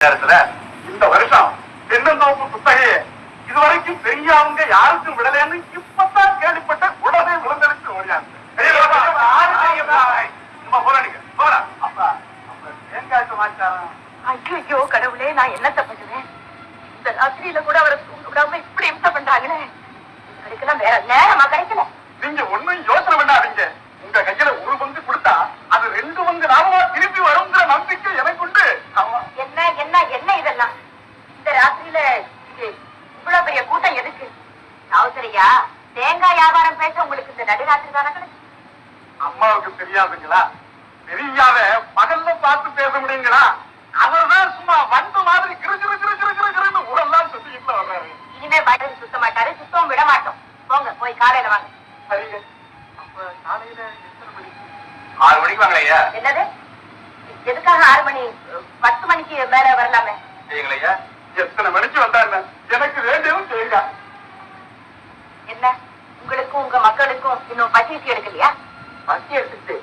இந்த வருஷம் தென்னந்தோப்பு புத்தகையே இதுவரைக்கும் பெரியவங்க யாருக்கும் விடலன்னு இப்பதான் கேள்விப்பட்ட உடனே விழுந்தெடுத்து ஓடியாங்க. ஐயோ கடவுளே, நான் என்னத்த பண்ணுவேன்? இந்த ராத்திரியில கூட அவரை தூங்க விடாம இப்படி இம்சை பண்றாங்களே. கிடைக்கலாம் வேற நேரமா கிடைக்கல. நீங்க ஒண்ணும் யோசனை பண்ணாதீங்க. உங்க கையில ஒரு பங்கு கொடுத்தா அது 2 பங்கு லாபமா திருப்பி வருங்கிற நம்பிக்கை எனக்கு உண்டு. என்ன என்ன என்ன இதெல்லாம்? இந்த ராத்திரியில இவ்வளவு பெரிய கூட்டம் எதுக்கு? அவசரையா தேங்காய் வியாபாரம் பேச உங்களுக்கு இந்த நடுராத்திரி தானே கிடைக்கும்? அம்மாவுக்கு தெரியாதுங்களா? தெரியாத பகல்ல பார்த்து பேச முடியுங்களா? அவர்தான் சும்மா வண்டு மாதிரி கிரு கிரு கிரு கிரு கிரு கிருன்னு ஊரெல்லாம் சுத்திக்கிட்டு வர்றாரு. இனிமே வயது சுத்த மாட்டாரு, சுத்தம் விட மாட்டோம். போங்க, போய் காலையில வாங்க. சரிங்க. அப்ப காலையில எத்தனை மணிக்கு? 6 மணிக்கு வாங்க ஐயா. என்னது? எதுக்காக 6 மணி? 10 மணிக்கு மேல வரலாமே. செய்யுங்களா ஐயா? எத்தனை மணிக்கு வந்தாங்க? எனக்கு வேண்டியதும் செய்யுங்க. என்ன உங்களுக்கும் உங்க மக்களுக்கும் இன்னும் பசிக்கு எடுக்கலையா? பசி எடுத்துட்டு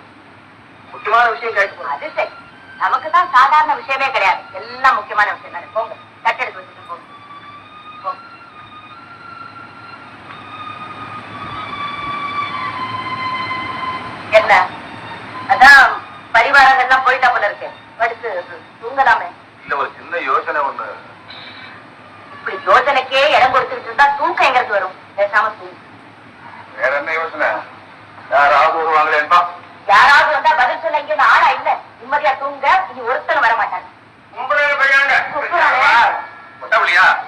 முக்கியமான விஷயம் கேட்டு. அது சரி, நமக்கு தான் சாதாரண விஷயமே கிடையாது, எல்லாம் முக்கியமான விஷயம் தானே. போங்க, தட்டெடுத்து வச்சுட்டு போங்க. என்ன அதான் பரிவாரங்கள்லாம் போயிட்டா போல இருக்கு, படுத்து தூங்கலாமே. இல்ல, ஒரு சின்ன யோசனை ஒண்ணு. இப்படி யோசனைக்கே இடம் கொடுத்துட்டு இருந்தா தூக்கம் எங்கிறது வரும்? பேசாம தூங்கு. வேற என்ன யோசனை? யாராவது வருவாங்களேன்பா? யாராவது வந்தா பதில் சொல்ல இங்க ஆளா இல்ல. நிம்மதியா தூங்க, இனி ஒருத்தன் வர மாட்டாங்க.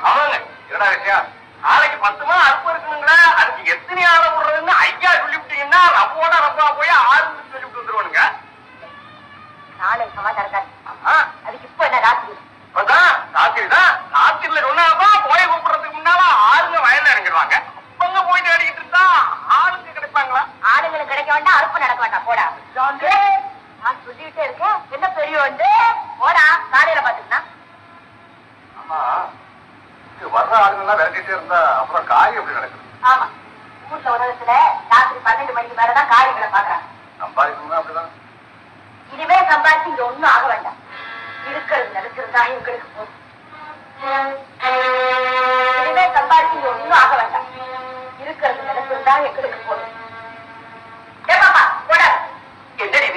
ஆமாங்க. என்னடா விஷயம்? நாளைக்கு 10 மா அறுப்பு இருக்கணுங்களா? அதுக்கு எத்தனை ஆளை விடுறதுன்னு ஐயா சொல்லிவிட்டீங்கன்னா ரப்போட ரப்பா போய் 6 சொல்லிவிட்டு வந்துருவானுங்க. நாளை சமாச்சாரம். அதுக்கு இப்ப என்ன ராத்திரி? ராத்திரிதான். ராத்திரில சொன்னாப்பா போய் கூப்பிடுறதுக்கு முன்னால ஆளுங்க வயல்ல இறங்கிடுவாங்க. அப்பங்க போயிட்டு அடிக்கிட்டு இருந்தா ஆளுங்க கிடைப்பாங்களா? ஆளுங்களுக்கு கிடைக்க வேண்டாம், அறுப்பு நடக்க வேண்டாம். போடா, நான் சொல்லிட்டே இருக்கேன். என்ன பெரிய வந்து போடா, காலையில பாத்துக்கலாம். ஆமா, வர்ற ஆளுங்கெல்லாம் விரட்டிட்டே இருந்தா அப்புறம் காரியம் எப்படி நடக்குது? ஆமா, ஊர்ல உலகத்துல ராத்திரி 12 மணிக்கு மேலதான் காரியங்களை பாக்குறாங்க. சம்பாதிக்கணும் அப்படிதான். இனிமே சம்பாதிச்சு இங்க ஒண்ணும் ஆக வேண்டாம். இருக்கிறது நினைச்சிருந்தா எங்களுக்கு போதும். இனிமே சம்பாதிச்சு இங்க ஒண்ணும் ஆக வேண்டாம். இருக்கிறது நினைச்சிருந்தா எங்களுக்கு போதும். ஏப்பாப்பா போடா. என்னடி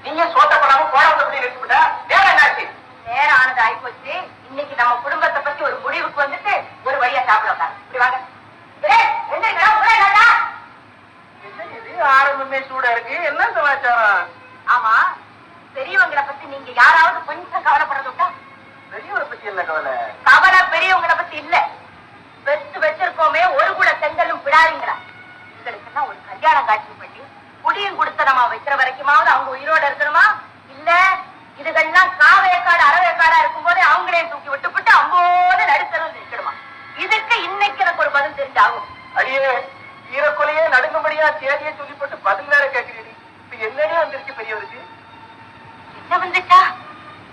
நீங்க சோத்த போடாம போடாம நிறுத்திவிட்ட? வேற என்னாச்சு? நேரம் ஆனது ஆயிப்போச்சு. இன்னைக்கு நம்ம குடும்பத்தை பத்தி ஒரு முடிவுக்கு வந்துட்டு ஒரு வழியா சாப்பிட இப்படி வாங்க. ஆரம்பமே சூடா இருக்கு. என்ன சமாச்சாரம்? ஆமா, பெரியவங்களை பத்தி நீங்க யாராவது கொஞ்சம் கவலைப்படுறதுட்டா? பெரியவரை பத்தி என்ன கவலை? கவலை பெரியவங்களை பத்தி இல்ல. பெஸ்ட் வச்சிருக்கோமே ஒரு கூட செங்கலும் விடாதீங்களா? இதுகளுக்கெல்லாம் ஒரு கல்யாணம் காட்சி பண்ணி குடியும் கொடுத்த நம்ம வைக்கிற வரைக்குமாவது அவங்க உயிரோட இருக்கணுமா? இல்ல இதுகள்லாம் காவேக்காடு அறவேக்காடா இருக்கும் போதே அவங்களே தூக்கி விட்டு அம்போது நடுத்தரம் இருக்கணுமா? இதுக்கு இன்னைக்கு எனக்கு ஒரு பதில் தெரிஞ்சாகும். அடியே, ஈரக்கொலையே நடுங்கும்படியா தேதியை சொல்லி போட்டு பதில் வேற கேட்கிறீங்க. இப்ப என்னன்னே வந்துருச்சு பெரியவருக்கு? என்ன வந்துச்சா?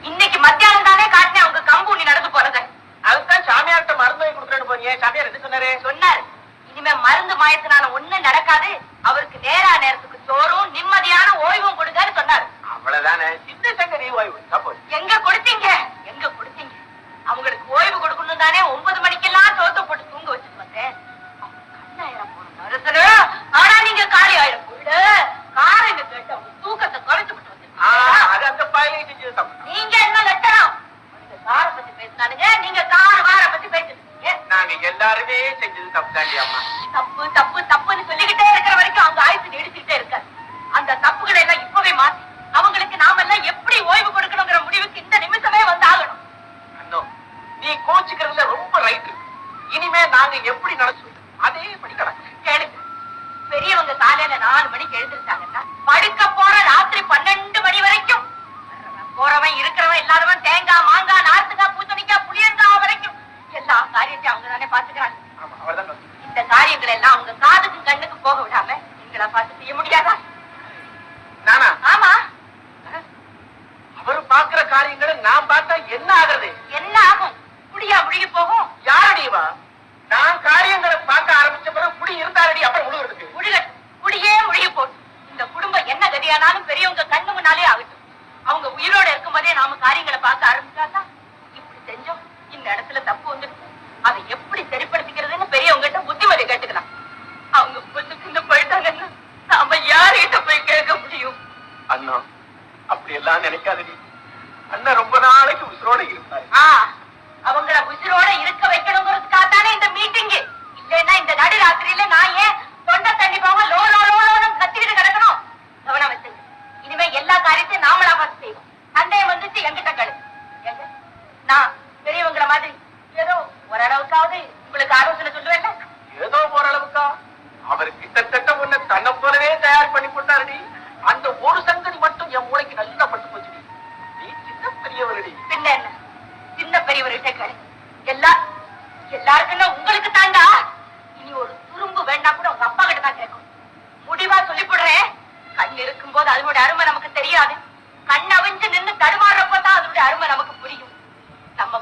இன்னைக்கு மத்தியானம் தானே காட்டினேன் அவங்க கம்பூனி நடந்து போறது. அதுதான் சாமியார்கிட்ட மருந்து வாங்கி கொடுத்துட்டு போறீங்க. சாமியார் எது சொன்னாரு? சொன்னாரு, இனிமே மருந்து மாயத்தினால ஒண்ணும் நடக்காது, அவருக்கு நேரா நேரத்துக்கு சோறும் நிம்மதியான ஓய்வும் கொடுங்கன்னு சொன்னாரு. அவ்வளவுதானே. சின்ன சங்கரி ஓய்வு எங்க கொடுத்தீங்க? எங்க கொடுத்தீங்க? அவங்களுக்கு ஓய்வு கொடுக்கணும் தானே 9 மணிக்கெல்லாம் சோத்த போட்டு தூங்க வச்சுட்டு வந்தேன். ஆனா நீங்க காலி ஆயிரம் காரங்க கேட்டு அவங்க தூக்கத்தை குறைச்சு விட்டு வந்து நீங்க என்ன லட்சணம்? கார பத்தி பேசினானுங்க, நீங்க கார் வார பத்தி பேசிருக்கீங்க. நாங்க எல்லாருமே செஞ்சது தப்பு தாண்டி அம்மா. தப்பு தப்பு தப்புன்னு சொல்லிக்கிட்டே இருக்கிற வரைக்கும் அவங்க ஆயுசு நீடிச்சுக்கிட்டே இருக்காரு. அந்த தப்புகளை எல்லாம் இப்பவே மாத்தி அவங்களுக்கு நாம எல்லாம் எப்படி ஓய்வு கொடுக்கணுங்கிற முடிவுக்கு இந்த நிமிஷமே வந்து ஆகணும். நீ கோச்சுக்கிறதுல ரொம்ப ரைட். இனிமே நாங்க எப்படி நடச்சு அதே படி கிடக்கு. கேளுங்க, பெரியவங்க காலையில 4 மணிக்கு எழுந்திருச்சாங்கன்னா படுக்க போற ராத்திரி 12 மணி வரைக்கும் போறவன் இருக்கிறவன் இல்லாதவன் தேங்காய் மாங்காய் நார்த்துக்காய் பூசணிக்காய் புளியங்காய் வரைக்கும் எல்லா காரியத்தையும் அவங்க தானே பாத்துக்கிறாங்க. இந்த காரியங்கள் எல்லாம் அவங்க காதுக்கும் கண்ணுக்கு போக விடாம எங்களை பார்த்து செய்ய முடியாதா? நானா? ஆமா, அவரு பாக்குற காரியங்களை நான் பார்த்தா என்ன ஆகுறது? என்ன ஆகும்? குடியா முழுகி போகும். யாரடிவா? நான் காரியங்களை பார்க்க ஆரம்பிச்ச பிறகு குடி இருந்தாரடி அப்புறம் முழுகிறதுக்கு குடியே முழுகி போட்டு இந்த குடும்பம் என்ன கதியானாலும் பெரியவங்க கண்ணு முன்னாலே ஆகட்டும். அவங்க உயிரோட இருக்கும் போதே நாம காரியங்களை பார்க்க ஆரம்பிச்சாதான் இடத்துல தப்பு வந்துடுச்சு, அதை எப்படி சரிப்படுத்திக்கிறதுன்னு பெரியவங்கிட்ட புத்திமதி கேட்டுக்கலாம். அவங்க பொண்ணுக்கு போயிட்டாங்கன்னா நாம யார்கிட்ட போய் கேட்க முடியும்? அண்ணா அப்படி எல்லாம் நினைக்காதடி. அண்ணன் ரொம்ப நாளைக்கு உசுரோட இருப்பாரு. அவங்கள உசுரோட இருக்க வைக்கணுங்கிறதுக்காகத்தானே இந்த மீட்டிங். இல்லைன்னா இந்த நடு ராத்திரியில நான் ஏன் தொண்டை தண்ணி போக லோ லோ லோன்னு கத்திக்கிட்டு கிடக்கணும்? கவனம் வச்சுங்க. இனிமே எல்லா காரியத்தையும் நாமளா பார்த்து செய்வோம். சந்தேகம் வந்துச்சு எங்கிட்ட கழு. நான் பெரியவங்கள மாதிரி ஏதோ ஓரளவுக்காவது உங்களுக்கு ஆலோசனை சொல்லுவேன். ஏதோ ஓரளவுக்கா? அவர் கிட்டத்தட்ட ஒண்ணு தன்னை போலவே தயார் பண்ணி போட்டாருடி. அந்த ஒரு சங்கதி மட்டும் என் மூளைக்கு நல்லா பட்டு போச்சுடி. நீ சின்ன பெரியவரடி. பின்ன என்ன சின்ன பெரியவர்கிட்ட கேளு. எல்லாருக்குன்னா உங்களுக்கு தாண்டா. இனி ஒரு துரும்பு வேண்டாம் கூட உங்க அப்பா கிட்ட தான் கேட்கும். முடிவா சொல்லி போடுறேன். கண் இருக்கும் போது அதனுடைய அருமை நமக்கு தெரியாது. கண் அவிஞ்சு நின்று தடுமாறுறப்போ தான் அதனுடைய அருமை நமக்கு புரியும். நம்ம